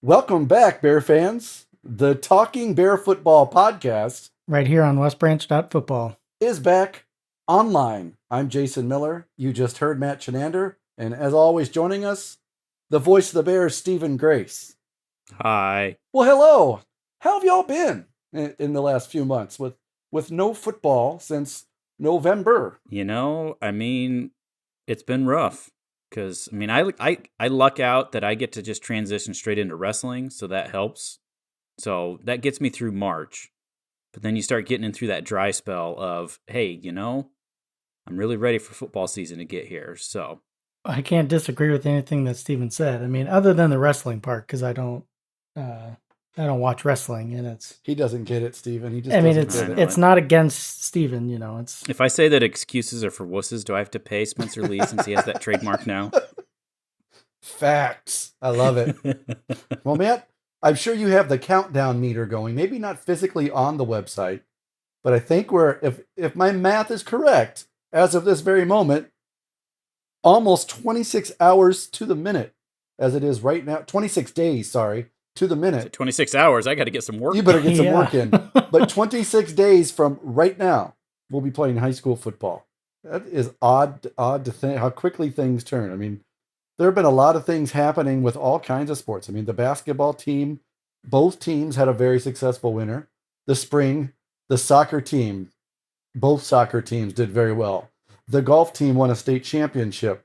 Welcome back, Bear fans. The Talking Bear Football podcast right here on westbranch.football is back online. I'm Jason Miller. You just heard Matt Chenander. And as always, joining us, the voice of the Bears, Stephen Grace. Hi. Well, hello. How have y'all been in the last few months with no football since November? It's been rough because, I luck out that I get to just transition straight into wrestling, so that helps. So that gets me through March. But then you start getting in through that dry spell of, hey, I'm really ready for football season to get here. So I can't disagree with anything that Steven said. I mean, other than the wrestling part, because I don't watch wrestling, and He doesn't get it, Stephen. He just it's not against Steven, it's. If I say that excuses are for wusses, do I have to pay Spencer Lee since he has that trademark now? Facts. I love it. Well, Matt, I'm sure you have the countdown meter going. Maybe not physically on the website, but I think if my math is correct, as of this very moment, almost 26 hours to the minute, as it is right now. 26 days, sorry, to the minute. 26 hours. I got to get some work. You better get some work in. But 26 days from right now, we'll be playing high school football. That is odd to think how quickly things turn. I mean, there have been a lot of things happening with all kinds of sports. I mean, the basketball team, both teams had a very successful winter. The spring, the soccer team, both soccer teams did very well. The golf team won a state championship.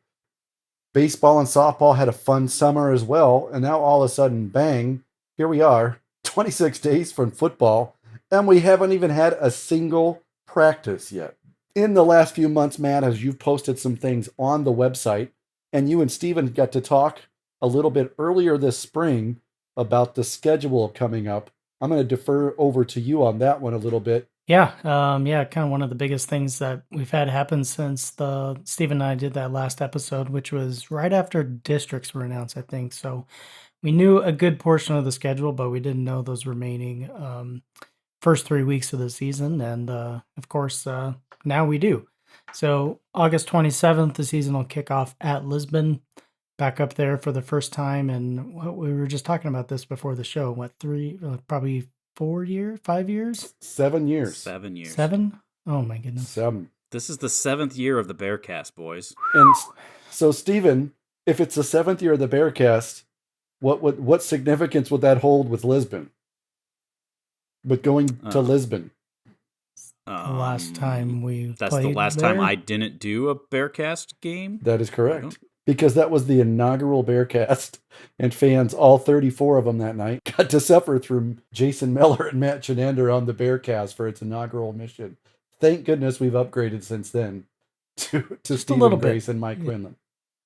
Baseball and softball had a fun summer as well. And now all of a sudden, bang, here we are, 26 days from football, and we haven't even had a single practice yet. In the last few months, Matt, as you've posted some things on the website, and you and Steven got to talk a little bit earlier this spring about the schedule coming up. I'm going to defer over to you on that one a little bit. Yeah, kind of one of the biggest things that we've had happen since Steven and I did that last episode, which was right after districts were announced, I think. So we knew a good portion of the schedule, but we didn't know those remaining first 3 weeks of the season. And of course, now we do. So August 27th, the season will kick off at Lisbon, back up there for the first time. And we were just talking about this before the show. Probably 4 years, 5 years? 7 years. 7 years. 7? Oh my goodness. 7. This is the 7th year of the Bearcast, boys. And so, Stephen, if it's the 7th year of the Bearcast, what significance would that hold with Lisbon? With going to Lisbon? The last time we That's the last time I didn't do a Bearcast game? That is correct. Because that was the inaugural Bearcast, and fans, all 34 of them that night, got to suffer through Jason Miller and Matt Chenander on the Bearcast for its inaugural mission. Thank goodness we've upgraded since then to Stephen Grace and Mike Quinlan.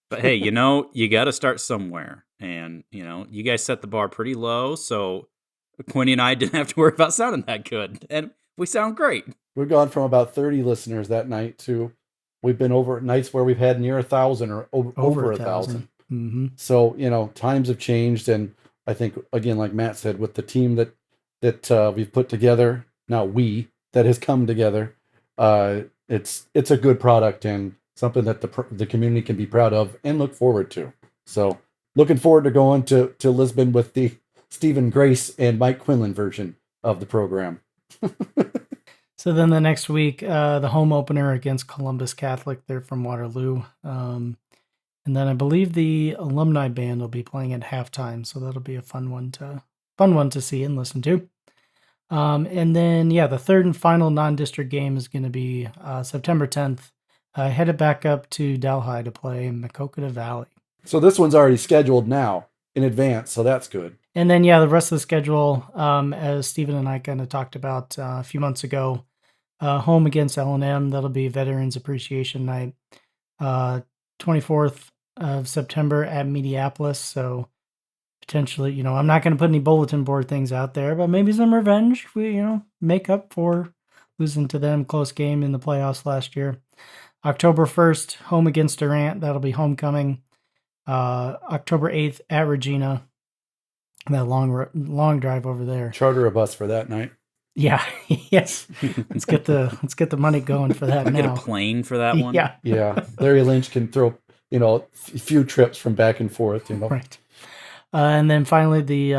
But hey, you got to start somewhere. And, you guys set the bar pretty low, so Quinny and I didn't have to worry about sounding that good. And we sound great. We've gone from about 30 listeners that night to we've been over nights where we've had near 1,000 or over 1,000. Mm-hmm. So, times have changed. And I think, again, like Matt said, with the team that we've put together, that has come together, it's a good product and something that the community can be proud of and look forward to. So looking forward to going to Lisbon with the Stephen Grace and Mike Quinlan version of the program. So then the next week, the home opener against Columbus Catholic, they're from Waterloo. And then I believe the alumni band will be playing at halftime. So that'll be a fun one to see and listen to. And then, the third and final non-district game is going to be September 10th. Headed back up to Delhi to play Makokata Valley. So this one's already scheduled now in advance, so that's good. And then, the rest of the schedule, as Stephen and I kind of talked about a few months ago, home against L&M, that'll be Veterans Appreciation Night, 24th of September at Mediapolis. So potentially, I'm not going to put any bulletin board things out there, but maybe some revenge. We, make up for losing to them close game in the playoffs last year. October 1st, home against Durant. That'll be homecoming. October 8th at Regina. That long drive over there. Charter a bus for that night. Yeah. Yes. Let's get the money going for that now. Get a plane for that one. Yeah. Yeah. Larry Lynch can throw, a few trips from back and forth, Right. And then finally,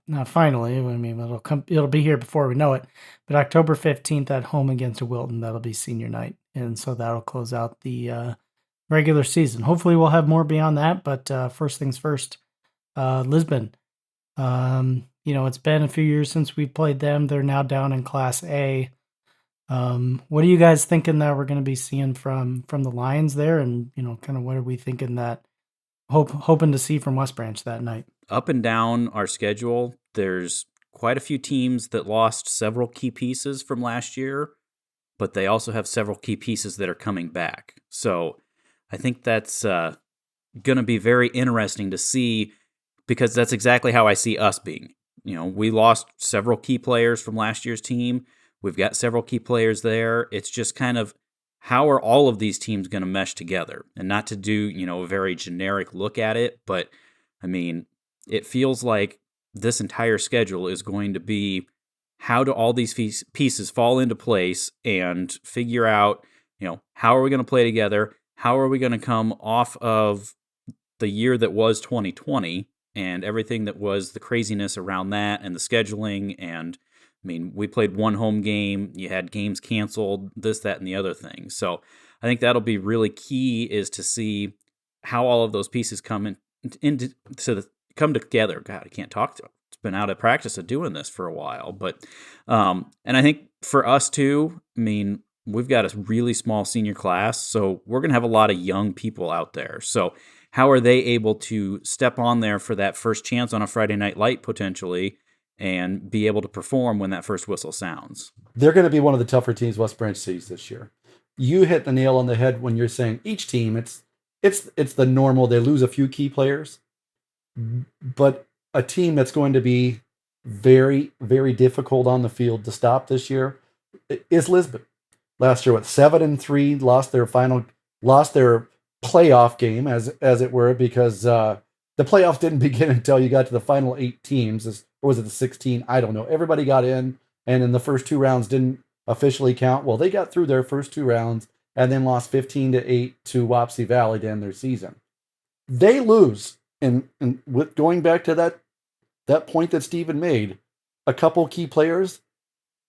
not finally, I mean, it'll be here before we know it, but October 15th at home against Wilton, that'll be senior night. And so that'll close out the regular season. Hopefully we'll have more beyond that, but first things first, Lisbon. It's been a few years since we played them. They're now down in Class A. What are you guys thinking that we're going to be seeing from the Lions there? And, kind of what are we thinking that hoping to see from West Branch that night? Up and down our schedule, there's quite a few teams that lost several key pieces from last year, but they also have several key pieces that are coming back. So I think that's going to be very interesting to see, because that's exactly how I see us being. We lost several key players from last year's team. We've got several key players there. It's just kind of, how are all of these teams going to mesh together? And not to do, a very generic look at it, but I mean, it feels like this entire schedule is going to be, how do all these pieces fall into place and figure out, how are we going to play together? How are we going to come off of the year that was 2020 and everything that was the craziness around that and the scheduling? And I mean, we played one home game, you had games canceled, this, that, and the other thing. So I think that'll be really key, is to see how all of those pieces come come together. God, I can't talk to it. It's been out of practice of doing this for a while. But and I think for us too, I mean, we've got a really small senior class, so we're going to have a lot of young people out there. So how are they able to step on there for that first chance on a Friday night light potentially and be able to perform when that first whistle sounds? They're going to be one of the tougher teams West Branch sees this year. You hit the nail on the head when you're saying each team, it's the normal. They lose a few key players, but a team that's going to be very, very difficult on the field to stop this year is Lisbon. Last year, 7-3, lost their playoff game, as it were, because the playoffs didn't begin until you got to the final 8 teams, or was it the 16? I don't know. Everybody got in, and in the first 2 rounds didn't officially count. Well, they got through their first 2 rounds and then lost 15-8 to Wapsie Valley to end their season. They lose, and with going back to that point that Steven made, a couple key players.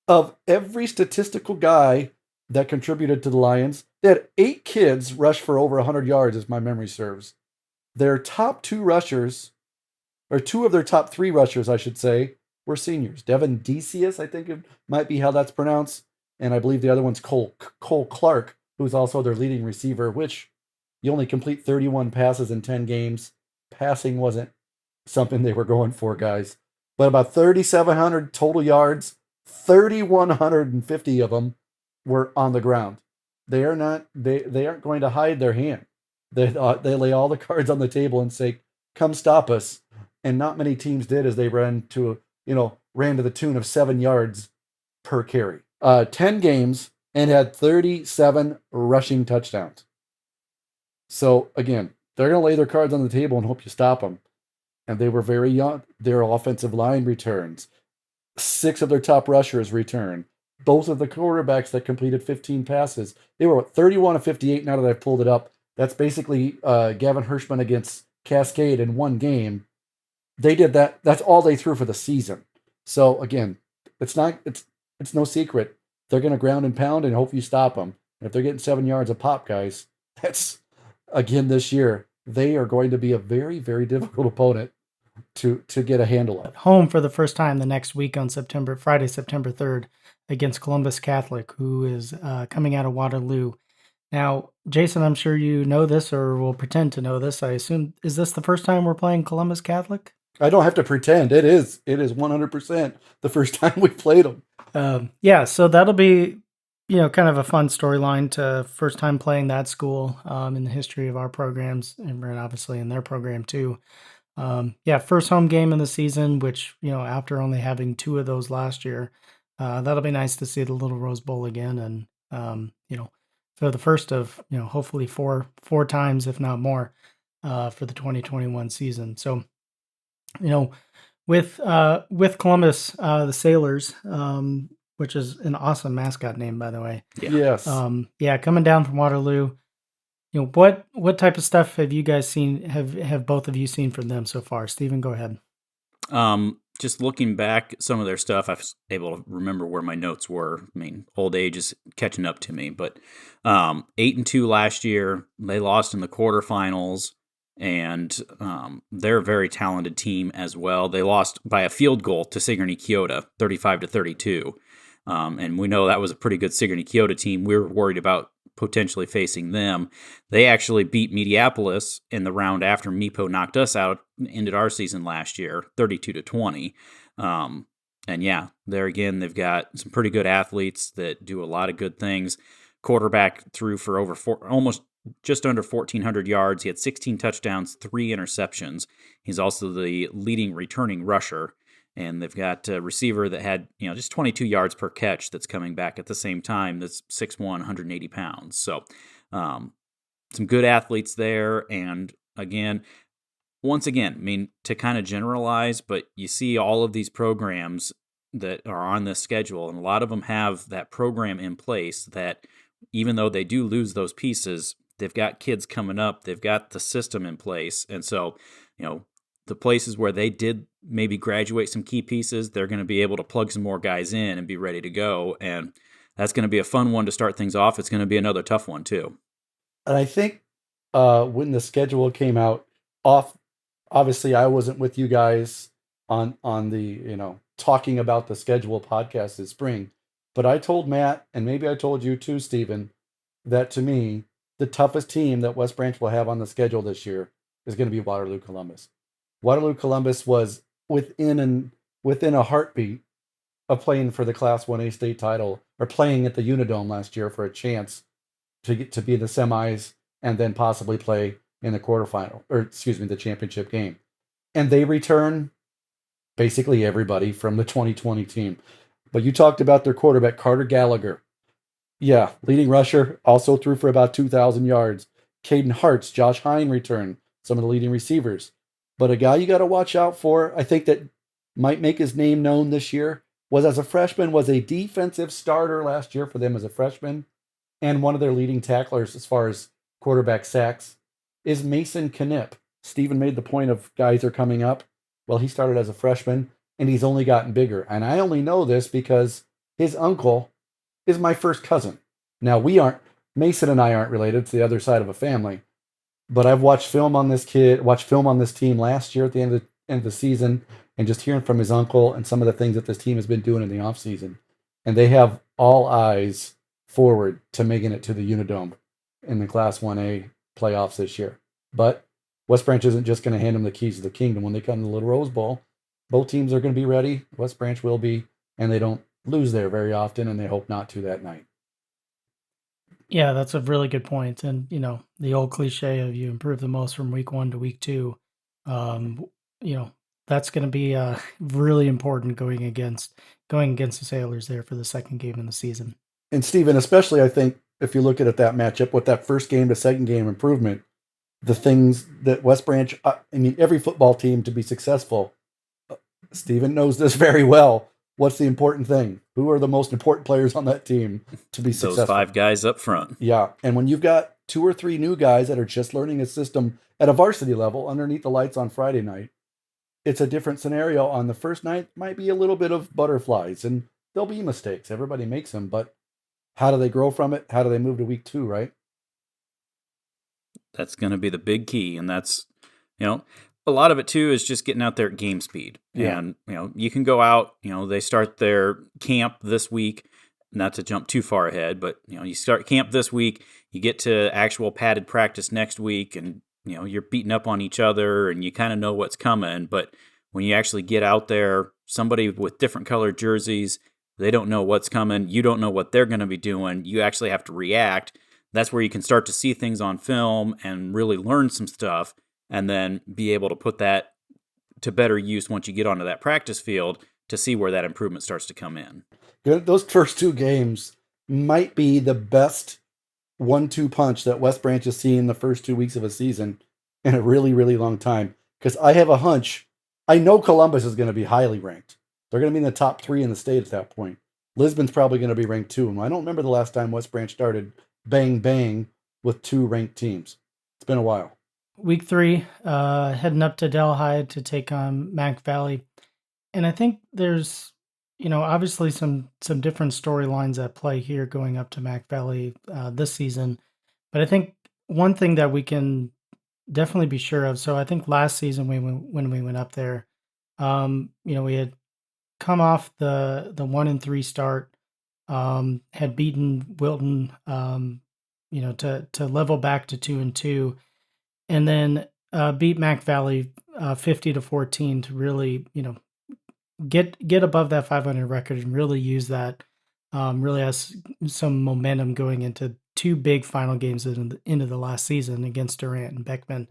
Of every statistical guy that contributed to the Lions, they had 8 kids rush for over 100 yards, as my memory serves. Their top 2 rushers, or 2 of their top 3 rushers, I should say, were seniors. Devin Decius, I think it might be how that's pronounced, and I believe the other one's Cole Clark, who's also their leading receiver, which you only complete 31 passes in 10 games. Passing wasn't something they were going for, guys. But about 3,700 total yards, 3,150 of them were on the ground. They aren't going to hide their hand. They lay all the cards on the table and say, "Come stop us." And not many teams did, as they ran to the tune of 7 yards per carry. 10 games and had 37 rushing touchdowns. So again, they're going to lay their cards on the table and hope you stop them. And they were very young. Their offensive line returns. 6 of their top rushers return. Both of the quarterbacks that completed 15 passes, they were 31 of 58. Now that I've pulled it up, that's basically Gavin Hirschman against Cascade in one game. They did that. That's all they threw for the season. So again, it's no secret. They're going to ground and pound and hope you stop them. If they're getting 7 yards a pop, guys, that's again this year. They are going to be a very, very difficult opponent to get a handle of. Home for the first time the next week on Friday, September 3rd, against Columbus Catholic, who is coming out of Waterloo. Now, Jason, I'm sure you know this, or will pretend to know this. I assume, is this the first time we're playing Columbus Catholic? I don't have to pretend. It is 100% the first time we played them. Yeah, so that'll be kind of a fun storyline to first time playing that school in the history of our programs, and obviously in their program too. First home game in the season, which, after only having 2 of those last year, that'll be nice to see the Little Rose Bowl again. And, for the first of, hopefully four times, if not more, for the 2021 season. So, with Columbus, the Sailors, which is an awesome mascot name, by the way. Yeah. Yes. Coming down from Waterloo, what type of stuff have you guys seen? Have both of you seen from them so far? Steven, go ahead. Just looking back at some of their stuff, I was able to remember where my notes were. I mean, old age is catching up to me, but 8-2 last year. They lost in the quarterfinals, and they're a very talented team as well. They lost by a field goal to Sigourney Kyoto, 35-32. And we know that was a pretty good Sigourney Kyoto team. We were worried about potentially facing them. They actually beat Mediapolis in the round after Meepo knocked us out, ended our season last year, 32-20. And yeah, there again, they've got some pretty good athletes that do a lot of good things. Quarterback threw for almost just under 1,400 yards. He had 16 touchdowns, 3 interceptions. He's also the leading returning rusher. And they've got a receiver that had, just 22 yards per catch that's coming back at the same time. That's 6'1", 180 pounds. So some good athletes there. And once again, I mean, to kind of generalize, but you see all of these programs that are on this schedule, and a lot of them have that program in place that even though they do lose those pieces, they've got kids coming up, they've got the system in place. And so, the places where they did maybe graduate some key pieces, they're going to be able to plug some more guys in and be ready to go. And that's going to be a fun one to start things off. It's going to be another tough one too. And I think when the schedule came out, obviously I wasn't with you guys on the, talking about the schedule podcast this spring, but I told Matt, and maybe I told you too, Stephen, that to me, the toughest team that West Branch will have on the schedule this year is going to be Waterloo Columbus. Waterloo Columbus was within a heartbeat of playing for the Class 1A state title, or playing at the Unidome last year for a chance to get to be in the semis and then possibly play in the quarterfinal, the championship game. And they return basically everybody from the 2020 team. But you talked about their quarterback, Carter Gallagher. Yeah, leading rusher, also threw for about 2,000 yards. Caden Hartz, Josh Hine returned, some of the leading receivers. But a guy you got to watch out for, I think that might make his name known this year, was a defensive starter last year for them as a freshman, and one of their leading tacklers as far as quarterback sacks is Mason Knipp. Stephen made the point of guys are coming up. Well, he started as a freshman, and he's only gotten bigger. And I only know this because his uncle is my first cousin. Now, Mason and I aren't related. It's the other side of a family. But I've watched film on this team last year at the end of the season, and just hearing from his uncle and some of the things that this team has been doing in the offseason. And they have all eyes forward to making it to the Unidome in the Class 1A playoffs this year. But West Branch isn't just going to hand them the keys to the kingdom. When they come to the Little Rose Bowl, both teams are going to be ready. West Branch will be, and they don't lose there very often, and they hope not to that night. Yeah, that's a really good point. And, the old cliche of you improve the most from week 1 to week 2, that's going to be really important going against the Sailors there for the second game in the season. And Stephen, especially, I think, if you look at that matchup with that first game to second game improvement, the things that West Branch, every football team to be successful, Stephen knows this very well. What's the important thing? Who are the most important players on that team to be successful? Those 5 guys up front. Yeah. And when you've got 2 or 3 new guys that are just learning a system at a varsity level underneath the lights on Friday night, it's a different scenario. On the first night, might be a little bit of butterflies, and there'll be mistakes. Everybody makes them, but how do they grow from it? How do they move to week 2, right? That's going to be the big key. And that's, a lot of it too is just getting out there at game speed. Yeah. And, you can go out, they start their camp this week, not to jump too far ahead, but, you start camp this week, you get to actual padded practice next week, and, you're beating up on each other and you kind of know what's coming. But when you actually get out there, somebody with different colored jerseys, they don't know what's coming. You don't know what they're going to be doing. You actually have to react. That's where you can start to see things on film and really learn some stuff, and then be able to put that to better use once you get onto that practice field to see where that improvement starts to come in. Those first 2 games might be the best 1-2 punch that West Branch has seen in the first 2 weeks of a season in a really, really long time. Because I have a hunch, I know Columbus is going to be highly ranked. They're going to be in the top 3 in the state at that point. Lisbon's probably going to be ranked 2. And I don't remember the last time West Branch started bang, bang with 2 ranked teams. It's been a while. Week 3, heading up to Delhi to take on Mac Valley. And I think there's, obviously some different storylines at play here going up to Mac Valley this season. But I think one thing that we can definitely be sure of. So I think last season when we went up there, we had come off the 1-3 start, had beaten Wilton, to level back to 2-2, and then beat Mac Valley 50-14 to really, get above that 500 record and really use that. Really has some momentum going into 2 big final games into the last season against Durant and Beckman.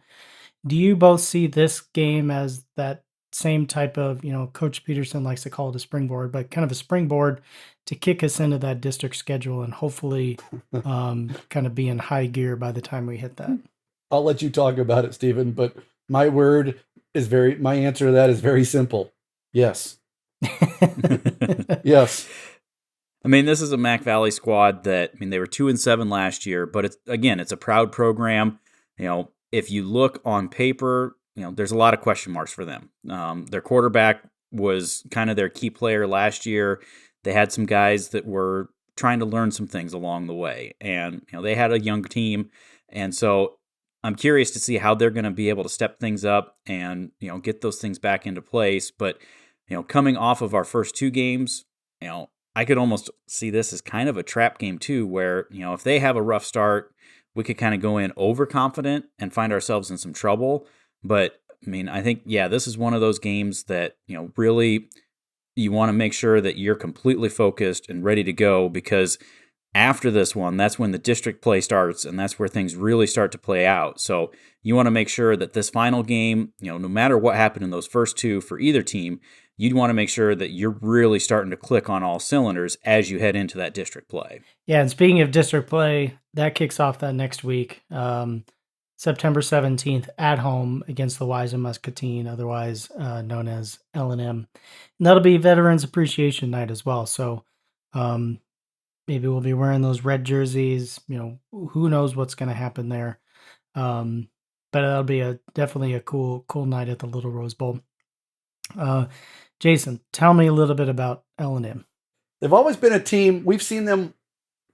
Do you both see this game as that same type of, Coach Peterson likes to call it a springboard, but kind of a springboard to kick us into that district schedule and hopefully kind of be in high gear by the time we hit that? I'll let you talk about it, Stephen, but my answer to that is very simple. Yes. Yes. I mean, this is a Mac Valley squad that, they were 2-7 last year, but it's a proud program. If you look on paper, there's a lot of question marks for them. Their quarterback was kind of their key player last year. They had some guys that were trying to learn some things along the way, and they had a young team, and so I'm curious to see how they're going to be able to step things up and get those things back into place. But coming off of our first 2 games, I could almost see this as kind of a trap game too, where if they have a rough start, we could kind of go in overconfident and find ourselves in some trouble. But I think, this is one of those games that, really you want to make sure that you're completely focused and ready to go, because after this one, that's when the district play starts, and that's where things really start to play out. So you want to make sure that this final game, no matter what happened in those first 2 for either team, you'd want to make sure that you're really starting to click on all cylinders as you head into that district play. Yeah, and speaking of district play, that kicks off that next week, September 17th at home against the Wise and Muscatine, otherwise known as L&M. And that'll be Veterans Appreciation Night as well. So maybe we'll be wearing those red jerseys. Who knows what's going to happen there. But that'll be definitely a cool night at the Little Rose Bowl. Jason, tell me a little bit about L&M. They've always been a team. We've seen them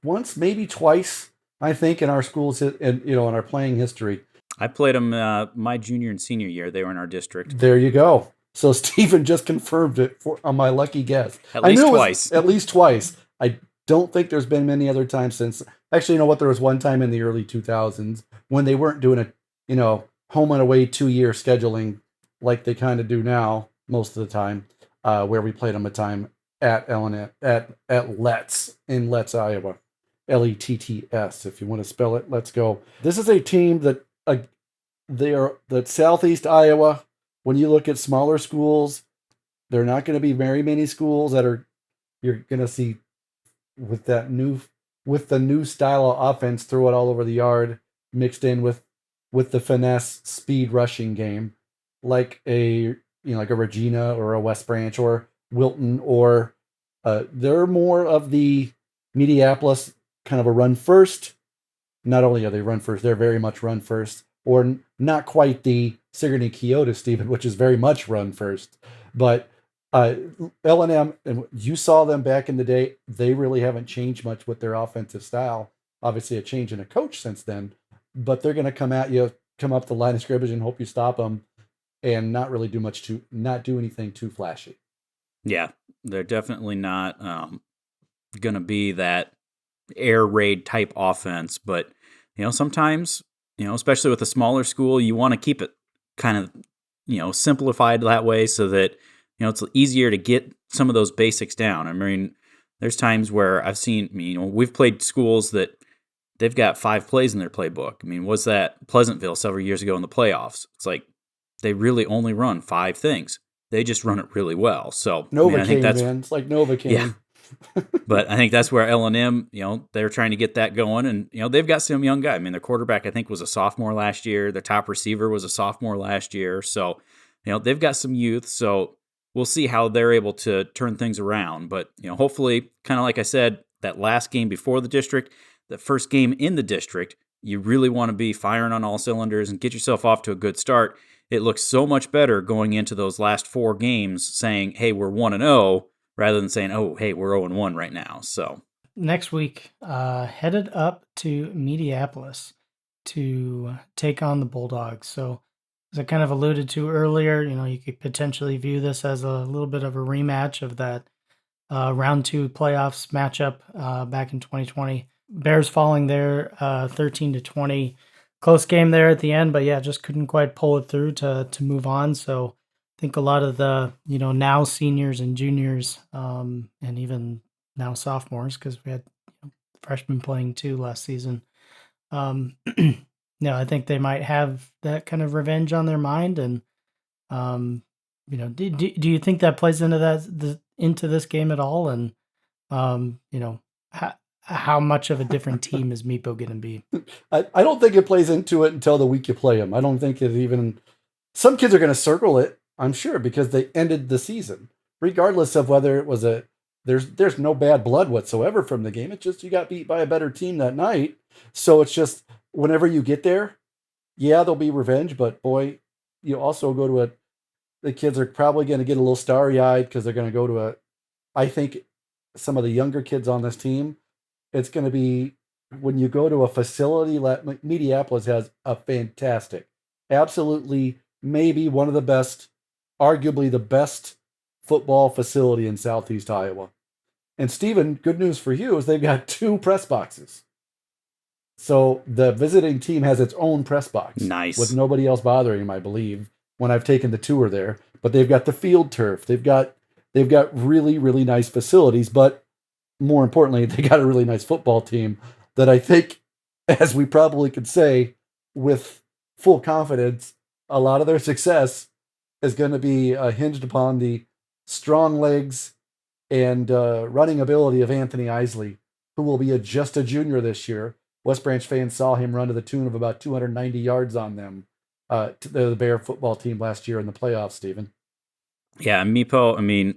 once, maybe twice, I think, in our schools and in our playing history. I played them my junior and senior year. They were in our district. There you go. So Stephen just confirmed it on my lucky guess. At least twice. At least twice. I don't think there's been many other times since. Actually, there was one time in the early 2000s when they weren't doing a home and away 2-year scheduling like they kind of do now most of the time, where we played them a time at L&M at Letts in Letts, Iowa. Letts, if you want to spell it. Let's go. This is a team that they are the Southeast Iowa. When you look at smaller schools, there are not going to be very many schools that you're going to see with the new style of offense, throw it all over the yard, mixed in with the finesse speed rushing game, like a Regina or a West Branch or Wilton, or they're more of the Mediapolis kind of a run first. Not only are they run first, they're very much run first, or not quite the Sigourney Kyoto, Stephen, which is very much run first. But L&M, and you saw them back in the day, they really haven't changed much with their offensive style. Obviously a change in a coach since then, but they're going to come at you, come up the line of scrimmage and hope you stop them, and not really not do anything too flashy. Yeah, they're definitely not going to be that air raid type offense, but sometimes, especially with a smaller school, you want to keep it kind of, simplified that way so that, it's easier to get some of those basics down. I mean, there's times where I've seen, we've played schools that they've got 5 plays in their playbook. I mean, was that Pleasantville several years ago in the playoffs? It's like they really only run 5 things. They just run it really well. So Novocaine, I think that's, man. It's like Novocaine. Yeah. But I think that's where L&M, they're trying to get that going. And, they've got some young guy. I mean, their quarterback, I think, was a sophomore last year. Their top receiver was a sophomore last year. So, they've got some youth. So we'll see how they're able to turn things around. But, hopefully, kind of like I said, that last game before the district, the first game in the district, you really want to be firing on all cylinders and get yourself off to a good start. It looks so much better going into those last 4 games saying, hey, we're 1-0, rather than saying, oh, hey, we're 0-1 right now. So next week, headed up to Minneapolis to take on the Bulldogs. So as I kind of alluded to earlier, you could potentially view this as a little bit of a rematch of that round 2 playoffs matchup back in 2020. Bears falling there 13-20. Close game there at the end, but yeah, just couldn't quite pull it through to move on. So I think a lot of the, now seniors and juniors, and even now sophomores, because we had freshmen playing too last season. I think they might have that kind of revenge on their mind. And, do you think that plays into into this game at all? And, how much of a different team is Meepo going to be? I don't think it plays into it until the week you play them. I don't think it even... Some kids are going to circle it, I'm sure, because they ended the season. Regardless of whether it was there's no bad blood whatsoever from the game. It's just you got beat by a better team that night. So it's just whenever you get there, yeah, there'll be revenge, but boy, you also go to the kids are probably going to get a little starry-eyed because they're going to go to I think some of the younger kids on this team, it's going to be, when you go to a facility like Minneapolis has a fantastic, absolutely maybe one of the best, arguably the best football facility in Southeast Iowa. And Stephen, good news for you is they've got 2 press boxes. So the visiting team has its own press box. Nice. With nobody else bothering them, I believe, when I've taken the tour there. But they've got the field turf. They've got really, really nice facilities, but more importantly, they got a really nice football team that I think, as we probably could say with full confidence, a lot of their success is going to be hinged upon the strong legs and running ability of Anthony Isley, who will be just a junior this year. West Branch fans saw him run to the tune of about 290 yards on them, to the Bear football team last year in the playoffs, Stephen. Yeah, Meepo, I mean,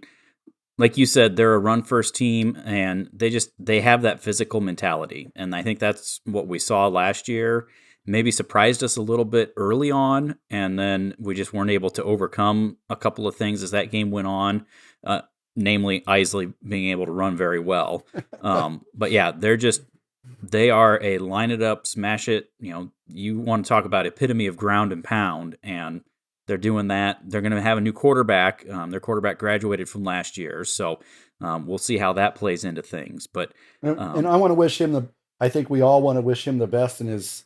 like you said, they're a run-first team, and they have that physical mentality. And I think that's what we saw last year. Maybe surprised us a little bit early on, and then we just weren't able to overcome a couple of things as that game went on, namely Isley being able to run very well. But yeah, they are a line it up, smash it. You want to talk about epitome of ground and pound, and they're doing that. They're going to have a new quarterback. Their quarterback graduated from last year, so we'll see how that plays into things. But and I want to wish him I think we all want to wish him the best in his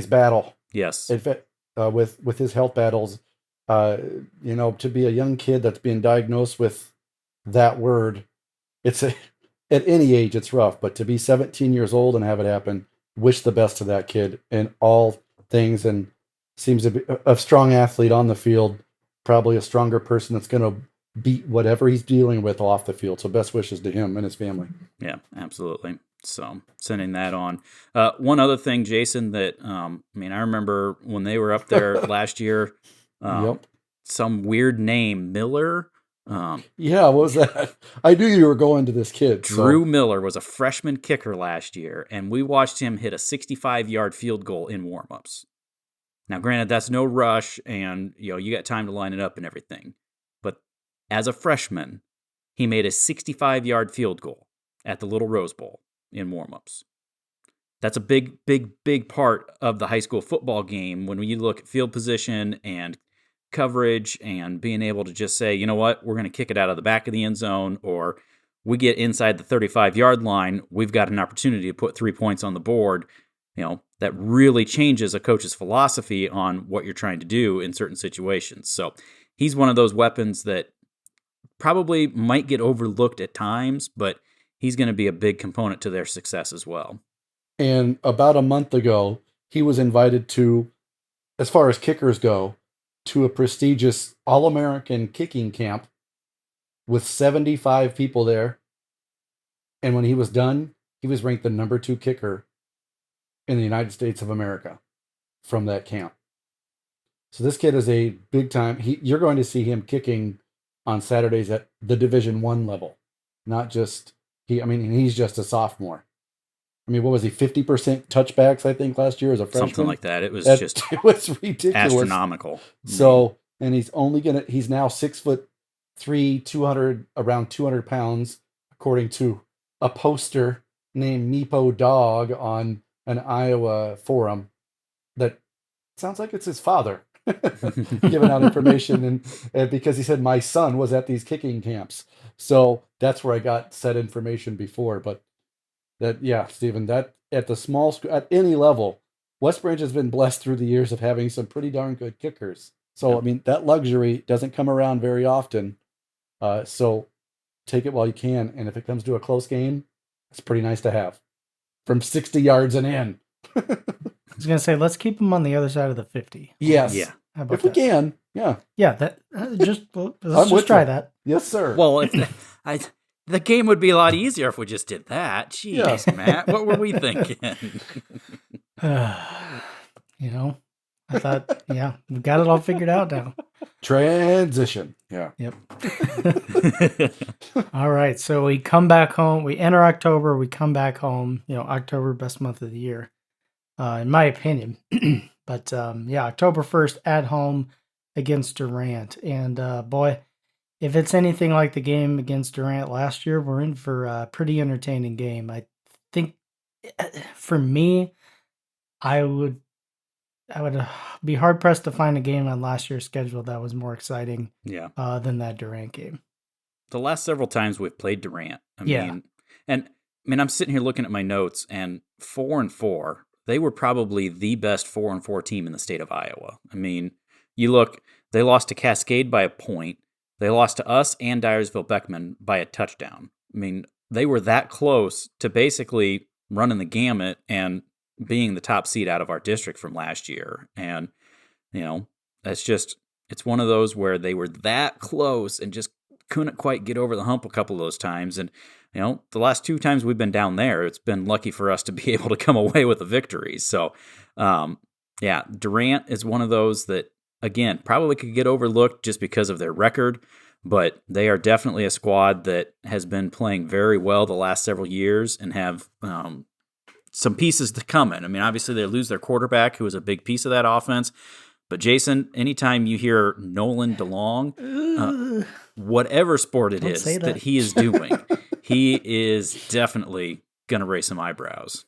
battle. Yes, with his health battles. To be a young kid that's being diagnosed with that word, at any age it's rough. But to be 17 years old and have it happen, wish the best to that kid in all things, and seems to be a strong athlete on the field, probably a stronger person that's going to beat whatever he's dealing with off the field. So best wishes to him and his family. Yeah, absolutely. So sending that on. One other thing, Jason, that I remember when they were up there last year, Yep. Some weird name, Miller. Yeah, what was that? I knew you were going to this kid. Drew Miller was a freshman kicker last year, and we watched him hit a 65-yard field goal in warmups. Now, granted, that's no rush, and you got time to line it up and everything. But as a freshman, he made a 65-yard field goal at the Little Rose Bowl in warmups. That's a big, big, big part of the high school football game when you look at field position and coverage and being able to just say, you know what, we're going to kick it out of the back of the end zone, or we get inside the 35-yard line, we've got an opportunity to put 3 points on the board. That really changes a coach's philosophy on what you're trying to do in certain situations. So he's one of those weapons that probably might get overlooked at times, but he's going to be a big component to their success as well. And about a month ago, he was invited to, as far as kickers go, to a prestigious All-American kicking camp with 75 people there. And when he was done, he was ranked the number 2 kicker in the United States of America from that camp. So this kid is a big time. You're going to see him kicking on Saturdays at the Division I level, not just he's just a sophomore. I mean, what was he? 50% touchbacks, I think, last year as a freshman. Something like that. It was just it was ridiculous, astronomical. So, and he's now 6'3", around 200 pounds, according to a poster named Meepo Dog on an Iowa forum. That sounds like it's his father giving out information, and because he said my son was at these kicking camps, so that's where I got said information before. But Stephen, that at the small school, at any level, West Branch has been blessed through the years of having some pretty darn good kickers. So I mean, that luxury doesn't come around very often. So take it while you can, and if it comes to a close game, it's pretty nice to have from 60 yards and in. I was gonna say, let's keep them on the other side of the 50. Yes. Yeah. How about If we that? can, yeah. Yeah, that let's I'm just with try you. that. Yes, sir. Well, the game would be a lot easier if we just did that. Jeez, Yeah. Matt, what were we thinking? You know, I thought, yeah, we've got it all figured out now. Transition. Yeah. Yep. All right, so we come back home. We enter October. We come back home. October, best month of the year, in my opinion. But October 1st at home against Durant, and boy, if it's anything like the game against Durant last year, we're in for a pretty entertaining game. I think, for me, I would be hard pressed to find a game on last year's schedule that was more exciting than that Durant game. The last several times we've played Durant, I mean, I'm sitting here looking at my notes, and 4-4, they were probably the best 4-4 team in the state of Iowa. I mean, you look, they lost to Cascade by a point. They lost to us and Dyersville-Beckman by a touchdown. I mean, they were that close to basically running the gamut and being the top seed out of our district from last year. And, it's one of those where they were that close and just couldn't quite get over the hump a couple of those times. And, the last 2 times we've been down there, it's been lucky for us to be able to come away with a victory. So, Durant is one of those that, again, probably could get overlooked just because of their record, but they are definitely a squad that has been playing very well the last several years and have some pieces to come in. I mean, obviously they lose their quarterback, who was a big piece of that offense. But Jason, anytime you hear Nolan DeLong, whatever sport it is that he is doing, he is definitely going to raise some eyebrows.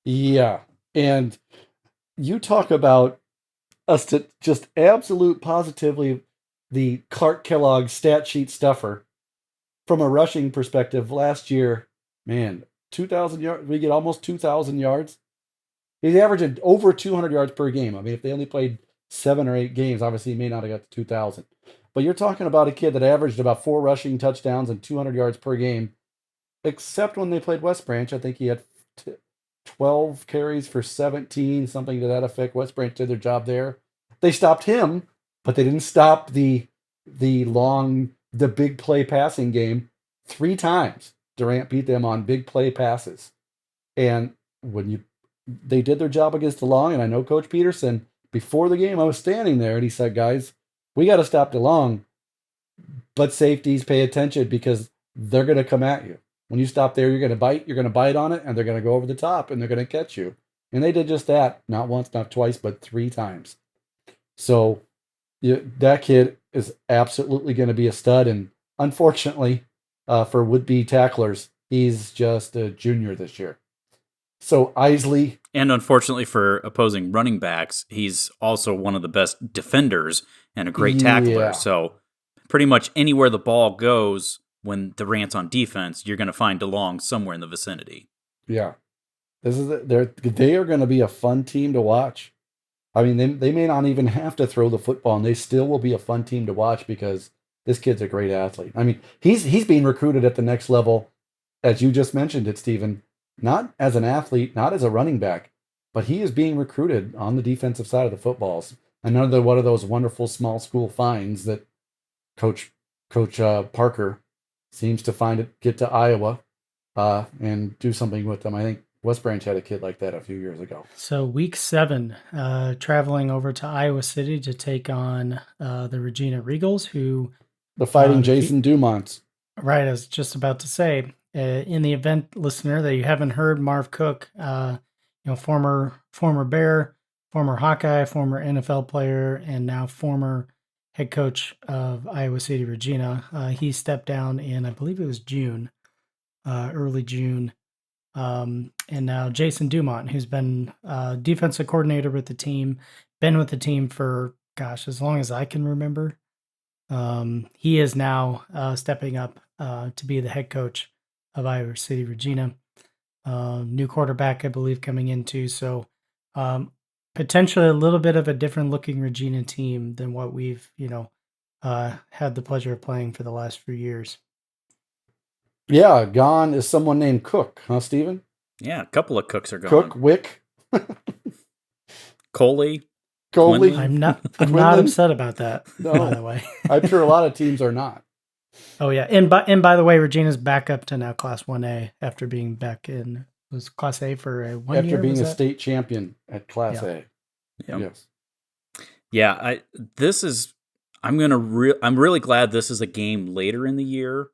Yeah. And you talk about us to just absolute positively the Clark Kellogg stat sheet stuffer. From a rushing perspective, last year, man, 2,000 yards. We get almost 2,000 yards. He's averaging over 200 yards per game. I mean, if they only played 7 or 8 games, obviously he may not have got to 2,000. But you're talking about a kid that averaged about 4 rushing touchdowns and 200 yards per game, except when they played West Branch. I think he had 12 carries for 17, something to that effect. West Branch did their job there. They stopped him, but they didn't stop the big play passing game 3 times. Durant beat them on big play passes. And they did their job against DeLong, and I know Coach Peterson, before the game, I was standing there, and he said, guys, we got to stop DeLong, but safeties, pay attention, because they're going to come at you. When you stop there, you're going to bite on it, and they're going to go over the top, and they're going to catch you. And they did just that, not once, not twice, but 3 times. So that kid is absolutely going to be a stud, and unfortunately, for would-be tacklers, he's just a junior this year. So Isley... And unfortunately for opposing running backs, he's also one of the best defenders and a great tackler. Yeah. So pretty much anywhere the ball goes when Durant's on defense, you're going to find DeLong somewhere in the vicinity. Yeah. They are going to be a fun team to watch. I mean, they may not even have to throw the football, and they still will be a fun team to watch because this kid's a great athlete. I mean, he's being recruited at the next level, as you just mentioned it, Stephen. Not as an athlete, not as a running back, but he is being recruited on the defensive side of the footballs. Another one of those wonderful small school finds that Coach Parker seems to get to Iowa and do something with them. I think West Branch had a kid like that a few years ago. So week 7, traveling over to Iowa City to take on the Regina Regals, who... The Fighting Jason Dumont. Right, I was just about to say, in the event, listener, that you haven't heard, Marv Cook, former Bear, former Hawkeye, former NFL player, and now former head coach of Iowa City Regina. He stepped down in, I believe it was June, early June. And now Jason Dumont, who's been defensive coordinator with the team, been with the team for, as long as I can remember. He is now stepping up to be the head coach of Iowa City Regina. New quarterback, I believe, coming into. So potentially a little bit of a different looking Regina team than what we've, had the pleasure of playing for the last few years. Yeah, gone is someone named Cook, huh, Steven? Yeah, a couple of Cooks are gone. Cook, Wick, Coley. I'm not upset about that, No. by the way. I'm sure a lot of teams are not. Oh yeah, and by the way, Regina's back up to now Class 1A after being back in was Class A for a 1 year. After being a state champion at Class A. Yep. Yes. Yeah, I'm really glad this is a game later in the year,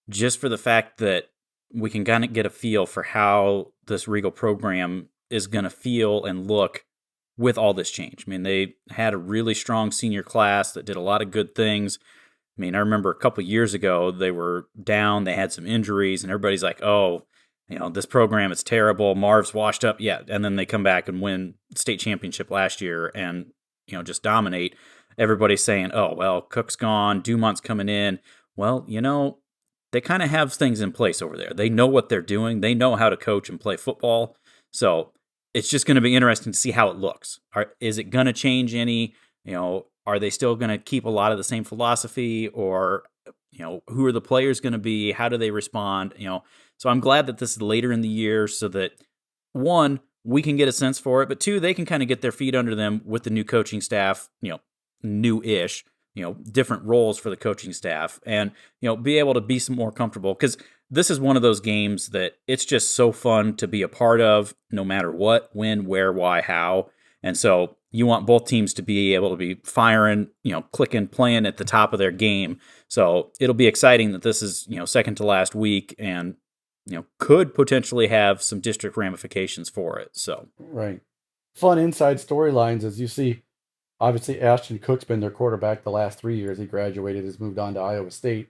just for the fact that we can kind of get a feel for how this Regal program is going to feel and look with all this change. I mean, they had a really strong senior class that did a lot of good things. I mean, I remember a couple of years ago, they were down, they had some injuries, and everybody's like, oh, this program is terrible. Marv's washed up. Yeah. And then they come back and win state championship last year and, just dominate. Everybody's saying, oh, well, Cook's gone, Dumont's coming in. Well, they kind of have things in place over there. They know what they're doing. They know how to coach and play football. So it's just going to be interesting to see how it looks. Is it going to change any? Are they still going to keep a lot of the same philosophy, or who are the players going to be? How do they respond? So I'm glad that this is later in the year, so that one, we can get a sense for it, but two, they can kind of get their feet under them with the new coaching staff. New-ish. Different roles for the coaching staff, and be able to be some more comfortable, because this is one of those games that it's just so fun to be a part of, no matter what, when, where, why, how. And so you want both teams to be able to be firing, clicking, playing at the top of their game. So it'll be exciting that this is, second to last week, and, could potentially have some district ramifications for it. So right. Fun inside storylines as you see. Obviously, Ashton Cook's been their quarterback the last 3 years. He graduated, has moved on to Iowa State.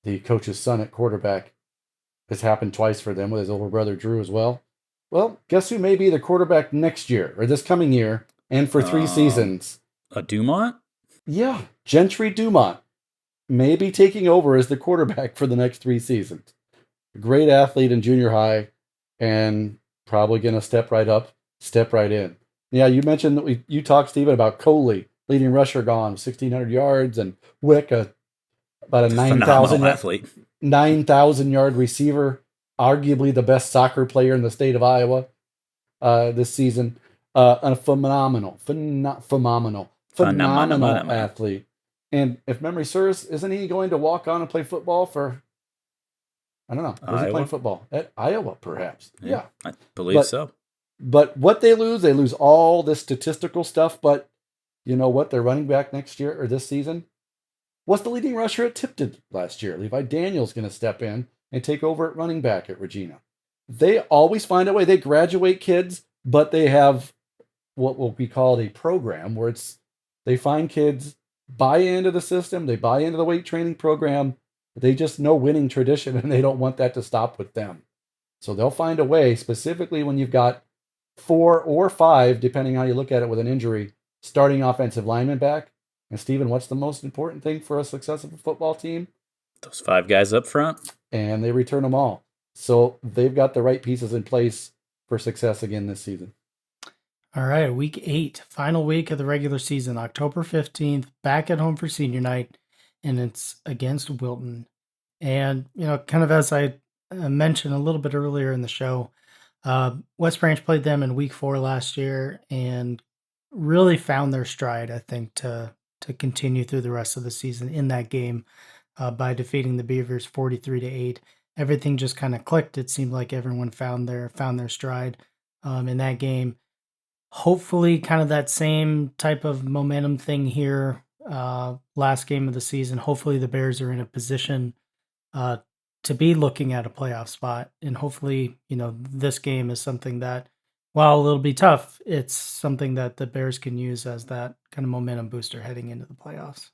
The coach's son at quarterback has happened twice for them with his older brother Drew as well. Well, guess who may be the quarterback next year, or this coming year, and for 3 seasons? A Dumont? Yeah, Gentry Dumont may be taking over as the quarterback for the next 3 seasons. A great athlete in junior high, and probably going to step right up, step right in. Yeah, you mentioned that you talked, Stephen, about Coley, leading rusher, gone 1,600 yards, and Wick, about a 9,000 yard receiver, arguably the best soccer player in the state of Iowa this season. A phenomenal athlete. And if memory serves, isn't he going to walk on and play football for, I don't know, where's he playing football? At Iowa, perhaps. Yeah. I believe so. But what they lose all this statistical stuff, but you know what? Their running back next year, or this season, was the leading rusher at Tipton last year. Levi Daniel's going to step in and take over at running back at Regina. They always find a way. They graduate kids, but they have what will be called a program where they find kids, buy into the system, they buy into the weight training program. They just know winning tradition, and they don't want that to stop with them. So they'll find a way, specifically when you've got 4 or 5, depending how you look at it, with an injury, starting offensive lineman back. And Stephen, what's the most important thing for a successful football team? Those 5 guys up front. And they return them all. So they've got the right pieces in place for success again this season. All right, week 8, final week of the regular season, October 15th, back at home for senior night, and it's against Wilton. And, kind of as I mentioned a little bit earlier in the show, West Branch played them in week 4 last year and really found their stride, I think, to continue through the rest of the season in that game by defeating the Beavers 43-8. Everything just kind of clicked. It seemed like everyone found their stride in that game. Hopefully, kind of that same type of momentum thing here last game of the season. Hopefully, the Bears are in a position to be looking at a playoff spot. And hopefully, this game is something that, while it'll be tough, it's something that the Bears can use as that kind of momentum booster heading into the playoffs.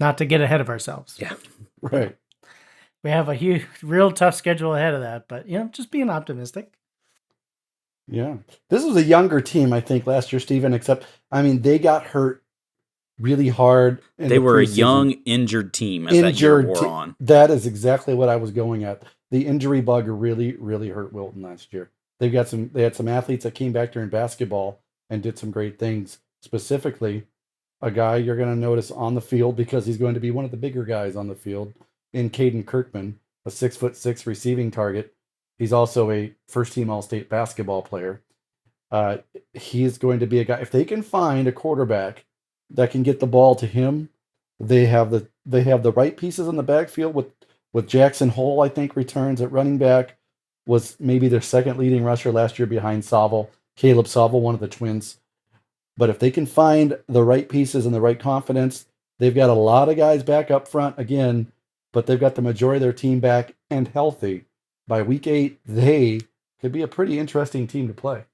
Not to get ahead of ourselves. Yeah. Right. We have a real tough schedule ahead of that, but just being optimistic. Yeah. This was a younger team, I think, last year, Stephen, except, they got hurt really hard. They were a young, injured team as that year wore on. That is exactly what I was going at. The injury bug really, really hurt Wilton last year. They had some athletes that came back during basketball and did some great things. Specifically, a guy you're going to notice on the field because he's going to be one of the bigger guys on the field in Kaden Kirkman, a 6'6" receiving target. He's also a first-team All-State basketball player. He's going to be a guy. If they can find a quarterback that can get the ball to him, they have the right pieces in the backfield with Jackson Hole, I think, returns at running back, was maybe their second leading rusher last year behind Caleb Sauvel, one of the twins. But if they can find the right pieces and the right confidence, they've got a lot of guys back up front again, but they've got the majority of their team back and healthy. By week 8, they could be a pretty interesting team to play.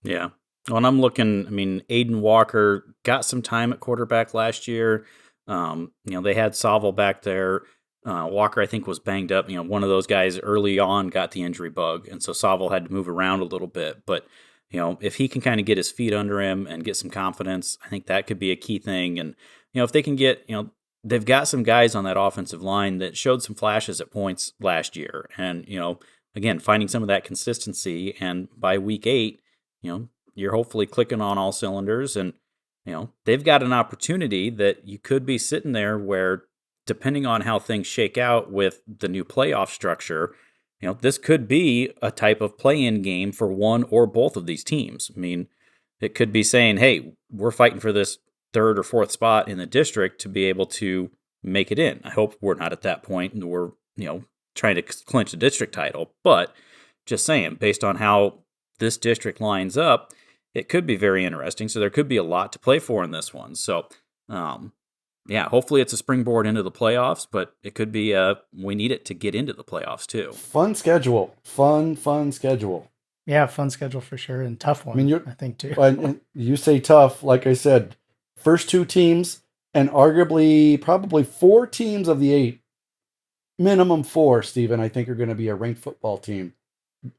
Yeah. Well, and I'm looking, Aiden Walker got some time at quarterback last year. They had Sauvel back there. Walker, I think, was banged up. One of those guys early on got the injury bug, and so Sauvel had to move around a little bit. But, if he can kind of get his feet under him and get some confidence, I think that could be a key thing. And, if they can get, they've got some guys on that offensive line that showed some flashes at points last year. And, again, finding some of that consistency. And by week 8, you're hopefully clicking on all cylinders. And, they've got an opportunity that you could be sitting there where, depending on how things shake out with the new playoff structure, this could be a type of play-in game for one or both of these teams. It could be saying, hey, we're fighting for this 3rd or 4th spot in the district to be able to make it in. I hope we're not at that point and we're, trying to clinch the district title. But just saying, based on how this district lines up, it could be very interesting. So there could be a lot to play for in this one. So, hopefully it's a springboard into the playoffs, but it could be we need it to get into the playoffs too. Fun schedule. Fun schedule. Yeah, fun schedule for sure, and tough one, I think, too. And you say tough, like I said, first 2 teams, and arguably probably 4 teams of the 8, minimum 4, Stephen, I think are going to be a ranked football team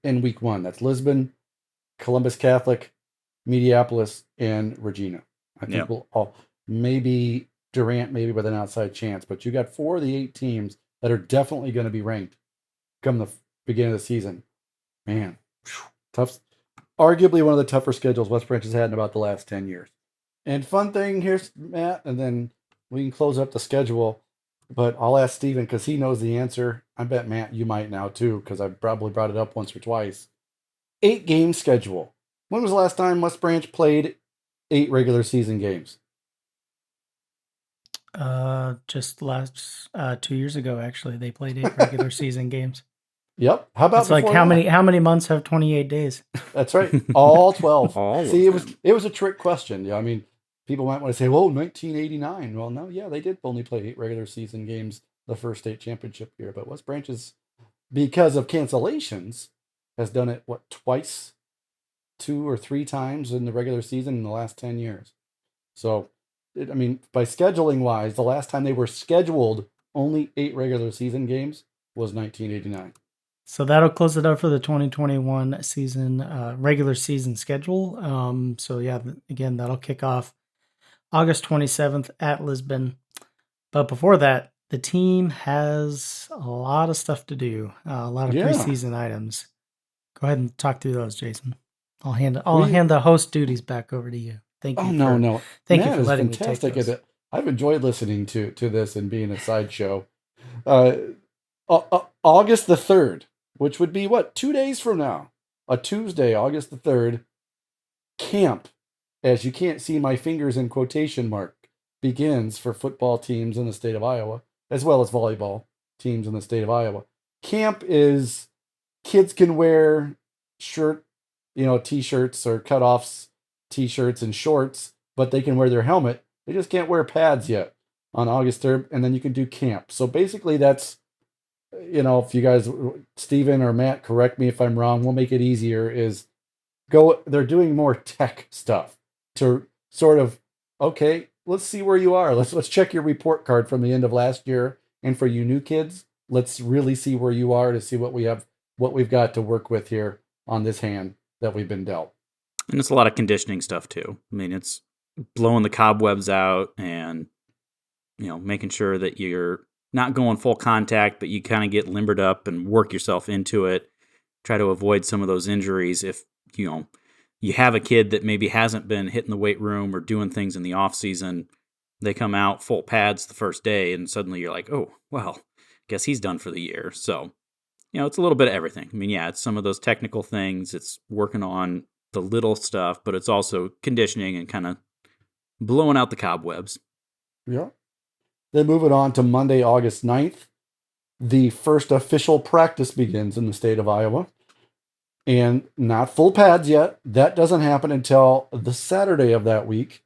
in week 1. That's Lisbon, Columbus Catholic, Mediapolis, and Regina. I think we'll all, maybe Durant, maybe with an outside chance, but you got 4 of the 8 teams that are definitely going to be ranked come the beginning of the season. Man, tough. Arguably one of the tougher schedules West Branch has had in about the last 10 years. And fun thing, here's Matt, and then we can close up the schedule. But I'll ask Steven because he knows the answer. I bet, Matt, you might now too, because I've probably brought it up once or twice. 8-game schedule. When was the last time West Branch played 8 regular season games? Just last 2 years ago, actually, they played 8 regular season games. Yep. How about it's like how many months have 28 days? That's right. All 12. All See, it was a trick question. Yeah, people might want to say, well, 1989. Well, no, yeah, they did only play 8 regular season games the first state championship year, but West Branch is, because of cancellations, has done it, twice, 2 or 3 times in the regular season in the last 10 years. So, by scheduling wise, the last time they were scheduled only 8 regular season games was 1989. So that'll close it up for the 2021 season, regular season schedule. Again, that'll kick off August 27th at Lisbon. But before that, the team has a lot of stuff to do, a lot of preseason items. Go ahead and talk through those, Jason. I'll hand the host duties back over to you. Thank you. Thank you for letting me take those. I've enjoyed listening to this and being a sideshow. August the 3rd, which would be 2 days from now, a Tuesday, August the 3rd, camp, as you can't see my fingers in quotation mark, begins for football teams in the state of Iowa, as well as volleyball teams in the state of Iowa. Camp is kids can wear t-shirts or cutoffs, t-shirts and shorts, but they can wear their helmet. They just can't wear pads yet on August 3rd, and then you can do camp. So basically that's if you guys, Steven or Matt, correct me if I'm wrong, we'll make it easier, they're doing more tech stuff to sort of, okay, let's see where you are. Let's check your report card from the end of last year. And for you new kids, let's really see where you are to see what we've got to work with here on this hand that we've been dealt. And it's a lot of conditioning stuff too. I mean, it's blowing the cobwebs out and, making sure that you're not going full contact, but you kind of get limbered up and work yourself into it. Try to avoid some of those injuries. If, you have a kid that maybe hasn't been hitting the weight room or doing things in the off season, they come out full pads the first day and suddenly you're like, oh, well, guess he's done for the year. So, it's a little bit of everything. I mean, yeah, it's some of those technical things. It's working on the little stuff, but it's also conditioning and kind of blowing out the cobwebs. Yeah. Then moving on to Monday, August 9th, the first official practice begins in the state of Iowa. And not full pads yet. That doesn't happen until the Saturday of that week.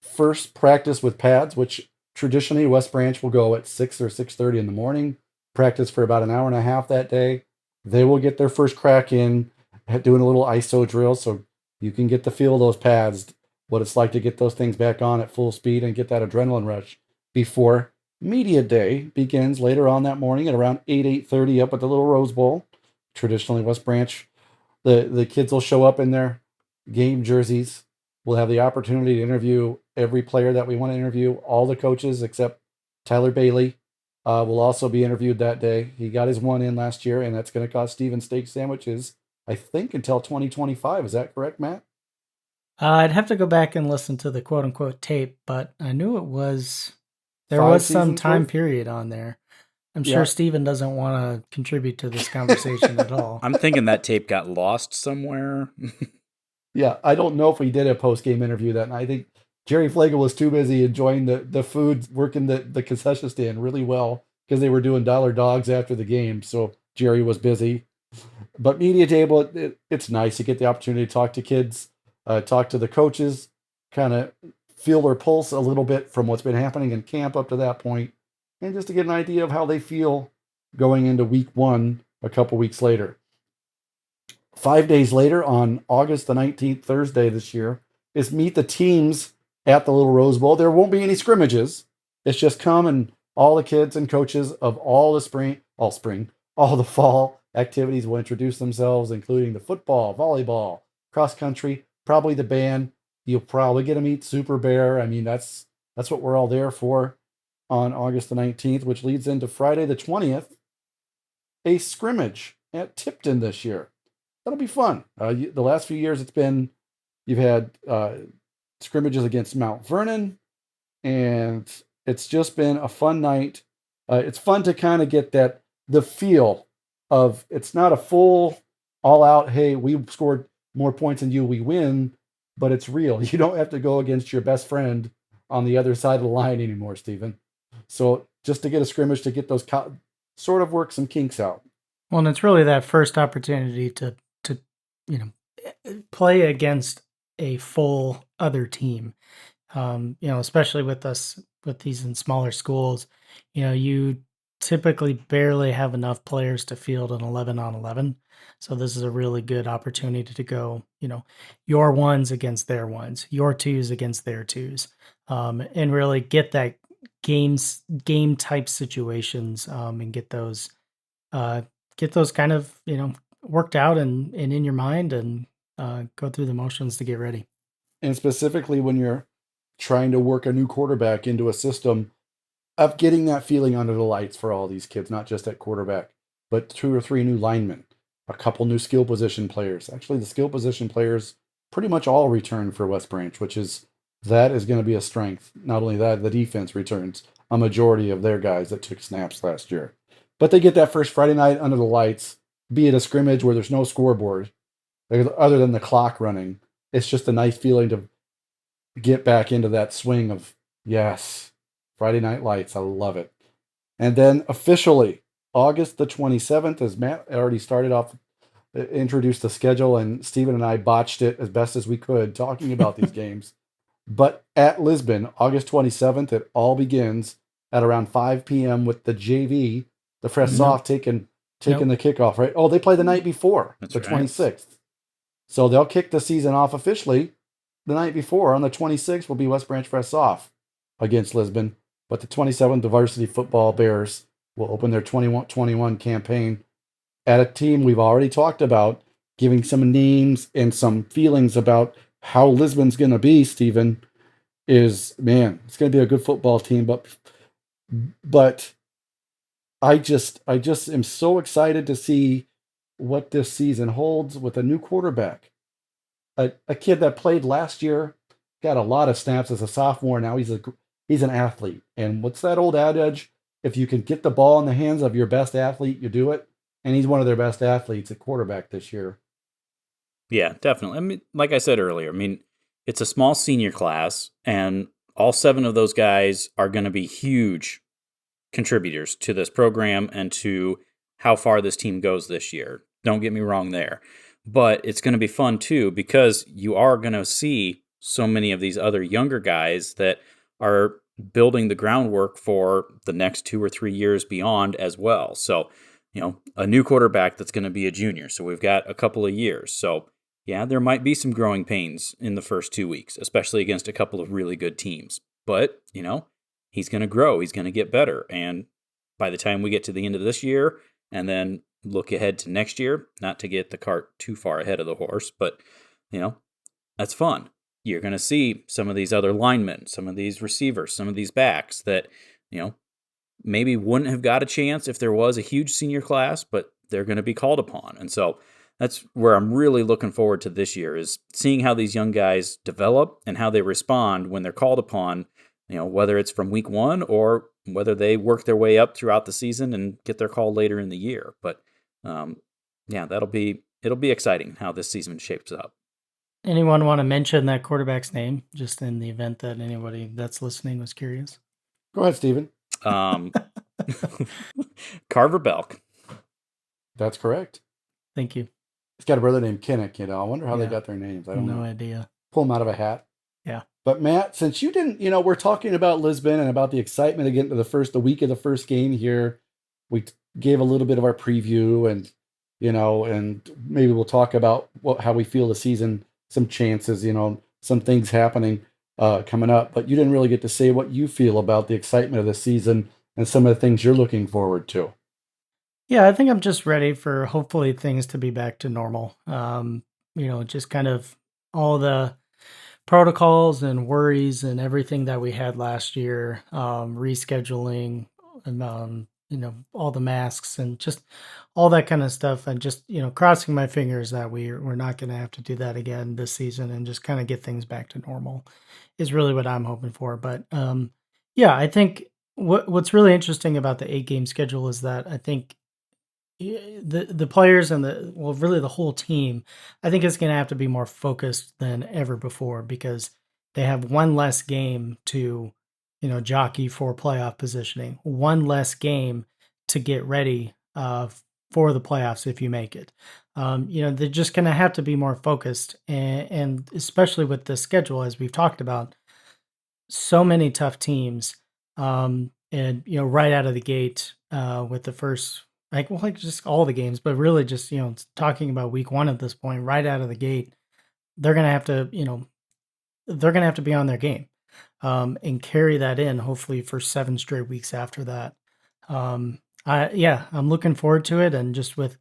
First practice with pads, which traditionally West Branch will go at 6 or 6:30 in the morning. Practice for about an hour and a half that day. They will get their first crack in, doing a little ISO drill so you can get the feel of those pads, what it's like to get those things back on at full speed and get that adrenaline rush before media day begins later on that morning at around 8:30 up at the Little Rose Bowl. Traditionally, West Branch, the kids will show up in their game jerseys. We'll have the opportunity to interview every player that we want to interview, all the coaches except Tyler Bailey will also be interviewed that day. He got his one in last year, and that's going to cost Steven steak sandwiches, I think, until 2025. Is that correct, Matt? I'd have to go back and listen to the quote unquote tape, but I knew there 5 was some seasons time worth? period on there. I'm Yeah. sure Steven doesn't want to contribute to this conversation at all. I'm thinking that tape got lost somewhere. Yeah, I don't know if we did a post-game interview that night. I think Jerry Flagel was too busy enjoying the food, working the concession stand really well because they were doing dollar dogs after the game. So Jerry was busy. But media table, it's nice. You get the opportunity to talk to kids, talk to the coaches, kind of feel their pulse a little bit from what's been happening in camp up to that point, and just to get an idea of how they feel going into week one a couple weeks later. 5 days later, on August the 19th, Thursday this year, is meet the teams at the Little Rose Bowl. There won't be any scrimmages. It's just come and all the kids and coaches of all the fall activities will introduce themselves, including the football, volleyball, cross country, probably the band. You'll probably get to meet Super Bear. I mean, that's what we're all there for on August the 19th, which leads into Friday the 20th, a scrimmage at Tipton this year. That'll be fun. The last few years you've had scrimmages against Mount Vernon, and it's just been a fun night. It's fun to kind of get the feel of, it's not a full all out, hey, we scored more points than you, we win, but it's real. You don't have to go against your best friend on the other side of the line anymore, Stephen. So just to get a scrimmage to get those sort of work some kinks out. Well, and it's really that first opportunity to play against a full other team. Especially with these in smaller schools, you typically barely have enough players to field an 11-on-11. So this is a really good opportunity to go, your ones against their ones, your twos against their twos, and really get that game type situations, and get those kind of, worked out and in your mind, and go through the motions to get ready. And specifically when you're trying to work a new quarterback into a system, of getting that feeling under the lights for all these kids, not just at quarterback, but 2 or 3 new linemen, a couple new skill position players. Actually, the skill position players pretty much all return for West Branch, that is going to be a strength. Not only that, the defense returns a majority of their guys that took snaps last year. But they get that first Friday night under the lights, be it a scrimmage where there's no scoreboard, other than the clock running. It's just a nice feeling to get back into that swing of, yes, Friday Night Lights. I love it. And then officially, August the 27th, as Matt already started off, introduced the schedule, and Stephen and I botched it as best as we could talking about these games. But at Lisbon, August 27th, it all begins at around 5 p.m. with the JV the fresh No. off taking the kickoff, right? Oh, they play the night before, That's the right. 26th. So they'll kick the season off officially the night before. On the 26th will be West Branch fresh off against Lisbon. But the 27th, the varsity football Bears will open their 21 campaign at a team we've already talked about, giving some names and some feelings about how Lisbon's going to be, Stephen, is, man, it's going to be a good football team. But I just am so excited to see what this season holds with a new quarterback. A kid that played last year, got a lot of snaps as a sophomore. Now he's an athlete. And what's that old adage? If you can get the ball in the hands of your best athlete, you do it. And he's one of their best athletes at quarterback this year. Yeah, definitely. I mean, like I said earlier, I mean, it's a small senior class, and all 7 of those guys are going to be huge contributors to this program and to how far this team goes this year. Don't get me wrong there. But it's going to be fun too, because you are going to see so many of these other younger guys that are building the groundwork for the next 2 or 3 years beyond as well. So, a new quarterback that's going to be a junior. So we've got a couple of years. So yeah, there might be some growing pains in the first 2 weeks, especially against a couple of really good teams. But, he's going to grow. He's going to get better. And by the time we get to the end of this year and then look ahead to next year, not to get the cart too far ahead of the horse, but, that's fun. You're going to see some of these other linemen, some of these receivers, some of these backs that, maybe wouldn't have got a chance if there was a huge senior class, but they're going to be called upon. And so that's where I'm really looking forward to this year, is seeing how these young guys develop and how they respond when they're called upon, whether it's from week 1 or whether they work their way up throughout the season and get their call later in the year. But yeah, it'll be exciting how this season shapes up. Anyone want to mention that quarterback's name, just in the event that anybody that's listening was curious? Go ahead, Stephen. Carver Belk. That's correct. Thank you. He's got a brother named Kinnick, I wonder how they Yeah. got their names. I don't know. No idea. Pull them out of a hat. Yeah. But Matt, since you didn't, we're talking about Lisbon and about the excitement of getting to the week of the first game here. We gave a little bit of our preview and, and maybe we'll talk about how we feel the season, some chances, some things happening coming up. But you didn't really get to say what you feel about the excitement of the season and some of the things you're looking forward to. Yeah, I think I'm just ready for hopefully things to be back to normal. Just kind of all the protocols and worries and everything that we had last year, rescheduling, and, all the masks and just all that kind of stuff. And just, crossing my fingers that we're not going to have to do that again this season and just kind of get things back to normal is really what I'm hoping for. But yeah, I think what's really interesting about the 8-game schedule is that I think the players and really the whole team, I think it's going to have to be more focused than ever before, because they have one less game to, jockey for playoff positioning, one less game to get ready for the playoffs if you make it. They're just going to have to be more focused, and especially with the schedule, as we've talked about, so many tough teams, and right out of the gate with the first. Like just all the games, but really just, talking about week 1 at this point, right out of the gate, they're going to have to, they're going to have to be on their game and carry that in, hopefully for 7 straight weeks after that. I'm looking forward to it. And just with,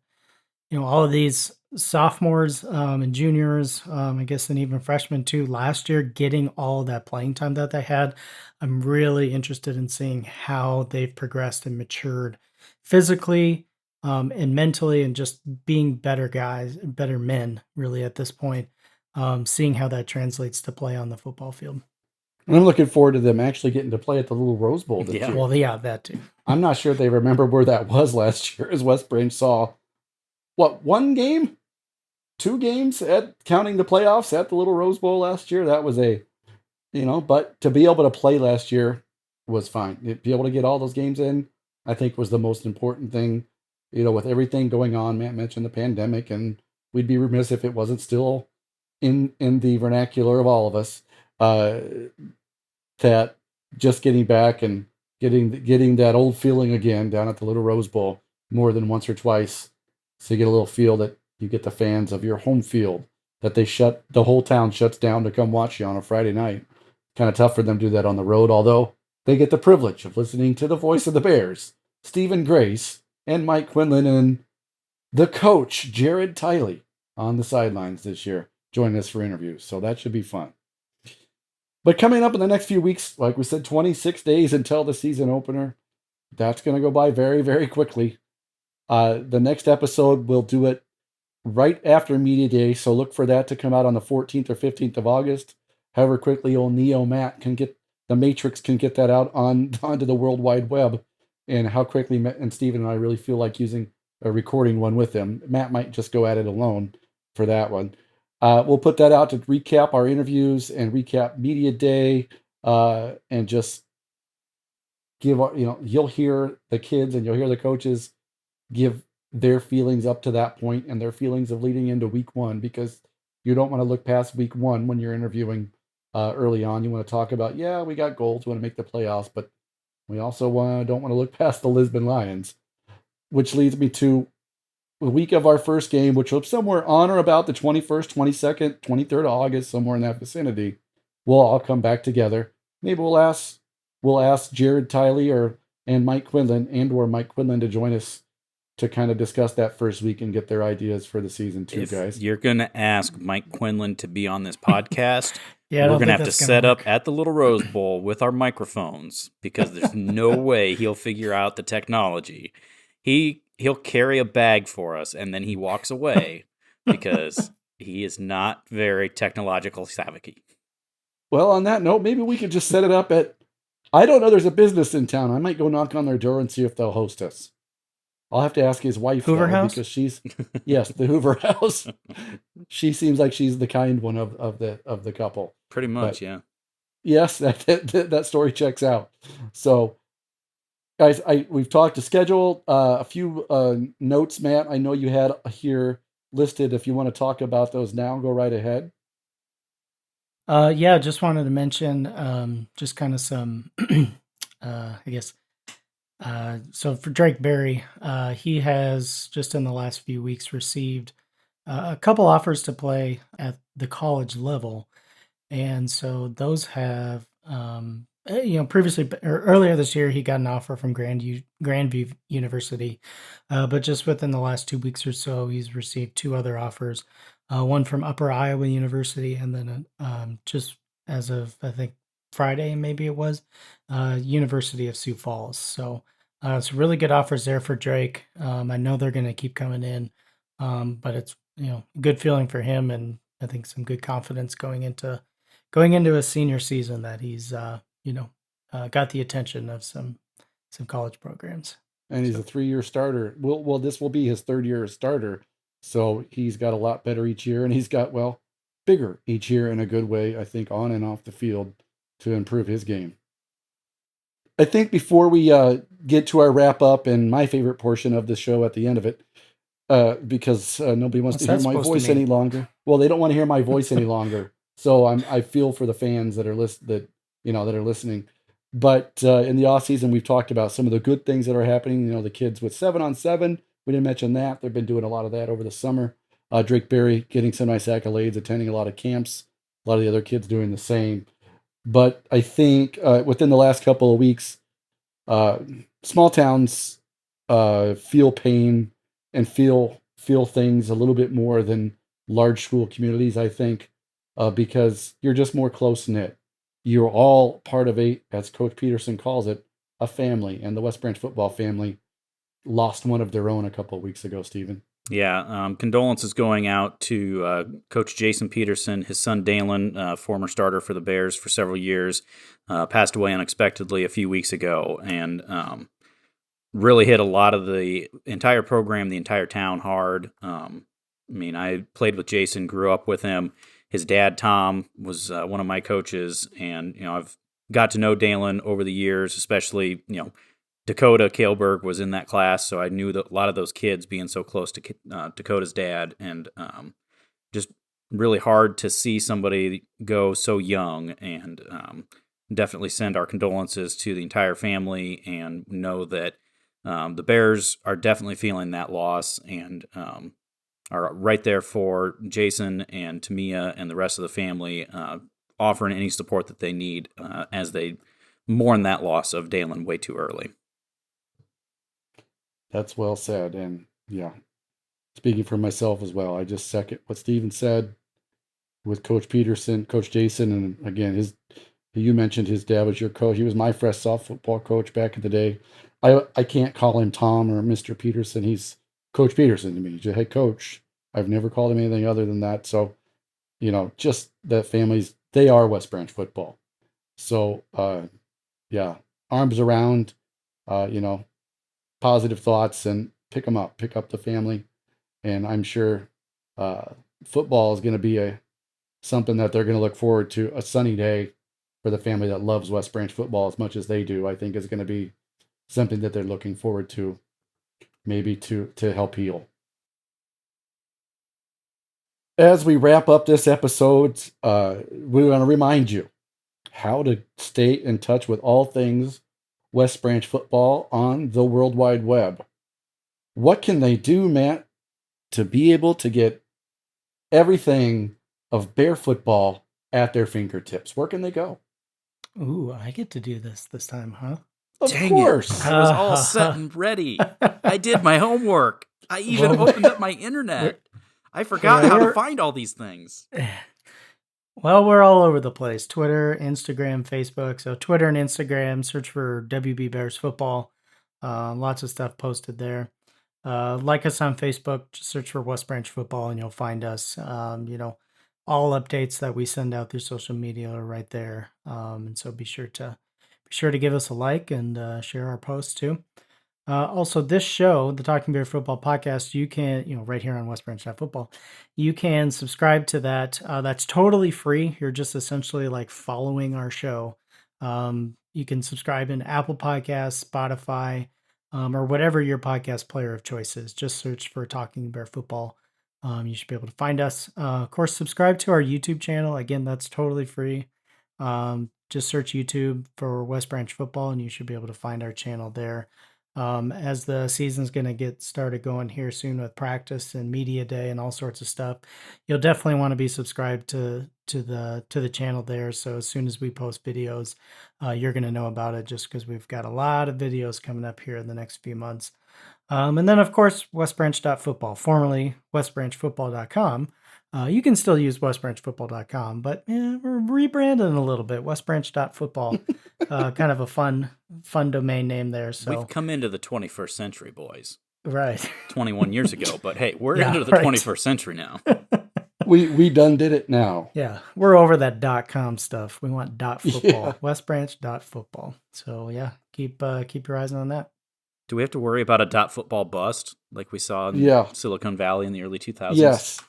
all of these sophomores and juniors, I guess, and even freshmen too, last year, getting all that playing time that they had, I'm really interested in seeing how they've progressed and matured physically and mentally, and just being better guys, better men, really, at this point, seeing how that translates to play on the football field. And I'm looking forward to them actually getting to play at the little Rose Bowl this year. Well, yeah, that too. I'm not sure they remember where that was last year, as West Branch saw, 1 game? 2 games counting the playoffs at the little Rose Bowl last year? That was but to be able to play last year was fine. To be able to get all those games in, I think, was the most important thing, with everything going on. Matt mentioned the pandemic, and we'd be remiss if it wasn't still in the vernacular of all of us, that just getting back and getting that old feeling again down at the Little Rose Bowl more than once or twice. So you get a little feel that you get the fans of your home field, that the whole town shuts down to come watch you on a Friday night. Kind of tough for them to do that on the road, although they get the privilege of listening to the voice of the Bears, Stephen Grace, and Mike Quinlan, and the coach, Jared Tiley, on the sidelines this year, joining us for interviews. So that should be fun. But coming up in the next few weeks, like we said, 26 days until the season opener. That's going to go by very, very quickly. The next episode, we'll do it right after Media Day, so look for that to come out on the 14th or 15th of August. However quickly old Neo Matt can get, the Matrix can get that out onto the World Wide Web, and how quickly Matt and Steven and I really feel like recording one with them. Matt might just go at it alone for that one. We'll put that out to recap our interviews and recap Media Day, and just give, you'll hear the kids and you'll hear the coaches give their feelings up to that point and their feelings of leading into week one, because you don't want to look past week one when you're interviewing early on. You want to talk about, we got goals, we want to make the playoffs, but we also don't want to look past the Lisbon Lions, which leads me to the week of our first game, which will be somewhere on or about the 21st, 22nd, 23rd of August, somewhere in that vicinity. We'll all come back together. Maybe we'll ask Jared Tiley and Mike Quinlan to join us to kind of discuss that first week and get their ideas for the season too, guys. If you're going to ask Mike Quinlan to be on this podcast, Yeah, we're going to have to set up at the Little Rose Bowl with our microphones, because there's no way he'll figure out the technology. He'll carry a bag for us, and then he walks away because he is not very technological savvy. Well, on that note, maybe we could just set it up at, I don't know, there's a business in town. I might go knock on their door and see if they'll host us. I'll have to ask his wife, Hoover House, because yes, the Hoover House. She seems like she's the kind one of the couple. Pretty much, yeah. Yes, that story checks out. So, guys, we've talked to schedule, a few notes, Matt. I know you had here listed. If you want to talk about those now, go right ahead. Just wanted to mention just kind of some, I guess. So for Drake Berry, he has just in the last few weeks received a couple offers to play at the college level. And so those have, previously or earlier this year, he got an offer from Grandview University. But just within the last 2 weeks or so, he's received two other offers, one from Upper Iowa University, and then just as of, I think, Friday, maybe it was, University of Sioux Falls. So it's really good offers there for Drake. I know they're going to keep coming in, but it's a good feeling for him, and I think some good confidence going into a senior season that he's got the attention of some college programs. And he's a 3-year starter. Well, this will be his 3rd year as starter, so he's got a lot better each year, and he's got bigger each year in a good way, I think, on and off the field, to improve his game. I think before we get to our wrap up and my favorite portion of the show at the end of it, because nobody wants to hear my voice any longer. Well, they don't want to hear my voice any longer. So I feel for the fans that are listening. But in the off season, we've talked about some of the good things that are happening. The kids with 7-on-7. We didn't mention that. They've been doing a lot of that over the summer. Drake Berry getting some nice accolades, attending a lot of camps. A lot of the other kids doing the same. But I think within the last couple of weeks, small towns feel pain and feel things a little bit more than large school communities, I think, because you're just more close-knit. You're all part of as Coach Peterson calls it, a family. And the West Branch football family lost one of their own a couple of weeks ago, Stephen. Yeah, condolences going out to Coach Jason Peterson. His son Dalen, former starter for the Bears for several years, passed away unexpectedly a few weeks ago, and really hit a lot of the entire program, the entire town hard. I played with Jason, grew up with him. His dad, Tom, was one of my coaches, and I've got to know Dalen over the years, especially Dakota Kaleberg was in that class, so I knew that a lot of those kids being so close to Dakota's dad, and just really hard to see somebody go so young. And definitely send our condolences to the entire family and know that the Bears are definitely feeling that loss and are right there for Jason and Tamia and the rest of the family, offering any support that they need as they mourn that loss of Dalen way too early. That's well said. And yeah, speaking for myself as well, I just second what Steven said with Coach Peterson, Coach Jason. And again, you mentioned his dad was your coach. He was my fresh soft football coach back in the day. I can't call him Tom or Mr. Peterson. He's Coach Peterson to me. He's a head coach. I've never called him anything other than that. So, just that families, they are West Branch football. So, yeah, arms around, positive thoughts and pick up the family. And I'm sure football is going to be something that they're going to look forward to. A sunny day for the family that loves West Branch football as much as they do, I think is going to be something that they're looking forward to, maybe to help heal. As we wrap up this episode, we want to remind you how to stay in touch with all things West Branch football on the World Wide Web. What can they do, Matt, to be able to get everything of Bear football at their fingertips? Where can they go? Ooh, I get to do this time, huh? Of Dang course. it. I was all set and ready. I did my homework. I even opened up my internet. I forgot how to find all these things. Well, we're all over the place. Twitter, Instagram, Facebook. So Twitter and Instagram, search for WB Bears Football. Lots of stuff posted there. Like us on Facebook, just search for West Branch Football and you'll find us. All updates that we send out through social media are right there. And so be sure to give us a like and share our posts too. Also, this show, the Talking Bear Football Podcast, you can, right here on West Branch Football, you can subscribe to that. That's totally free. You're just essentially like following our show. You can subscribe in Apple Podcasts, Spotify, or whatever your podcast player of choice is. Just search for Talking Bear Football. You should be able to find us. Of course, subscribe to our YouTube channel. Again, that's totally free. Just search YouTube for West Branch Football and you should be able to find our channel there. As the season's going to get started going here soon with practice and media day and all sorts of stuff, you'll definitely want to be subscribed to the channel there. So as soon as we post videos, you're going to know about it just because we've got a lot of videos coming up here in the next few months. And then, of course, westbranch.football, formerly westbranchfootball.com. You can still use westbranchfootball.com, but we're rebranding a little bit. Westbranch.football, kind of a fun domain name there. So we've come into the 21st century, boys. Right. 21 years ago, but hey, we're into the 21st century now. We done did it now. Yeah, we're over that .com stuff. We want .football, yeah. Westbranch.football. So yeah, keep your eyes on that. Do we have to worry about a .football bust like we saw in Silicon Valley in the early 2000s? Yes.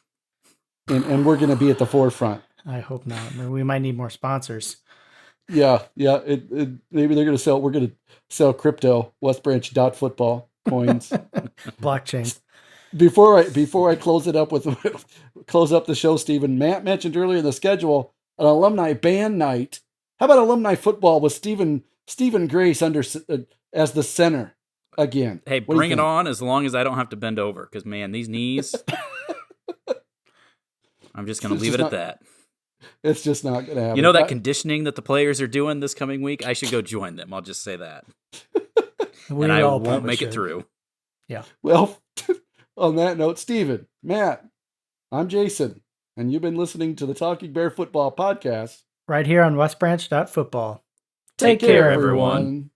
And we're going to be at the forefront. I hope not. We might need more sponsors. Yeah. Maybe they're going to sell. We're going to sell crypto. Westbranch.football coins. Blockchain. Before I close up the show, Stephen, Matt mentioned earlier in the schedule an alumni band night. How about alumni football with Stephen Grace as the center again? Hey, bring it on as long as I don't have to bend over because, man, these knees. I'm just going to leave it at that. It's just not going to happen. You know that conditioning that the players are doing this coming week? I should go join them. I'll just say that. And I won't make it through. Yeah. Well, on that note, Stephen, Matt, I'm Jason, and you've been listening to the Talking Bear Football Podcast. Right here on westbranch.football. Take care, everyone.